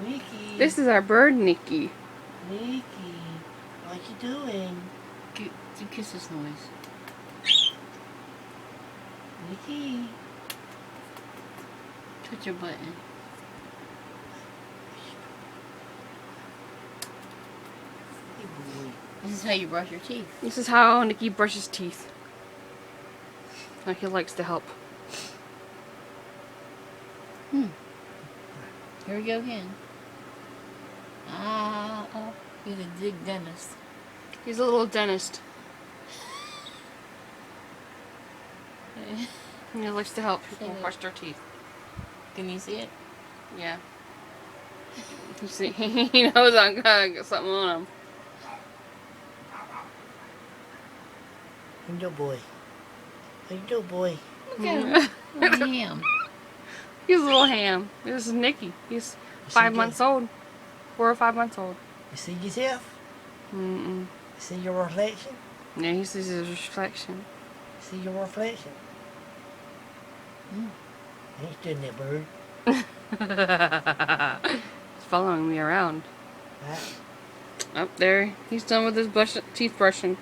Nicky. This is our bird, Nicky. Nicky. What you doing? Do kisses noise. Nicky. Touch your button. Hey boy. This is how you brush your teeth. This is how Nicky brushes teeth. Like he likes to help. Here we go again. He's a big dentist. He's a little dentist. He likes to help people brush their teeth. Can you see it? Yeah. You see, he knows I'm gonna get something on him. How you doing, boy? How you doing, boy? Look at him. Little ham. He's a little ham. This is Nicky. He's 5 months old. 4 or 5 months old. You see yourself? Mm-mm. You see your reflection? Yeah, he sees his reflection. You see your reflection? I ain't doing that, bird. He's following me around. Right? Up there. He's done with his teeth brushing.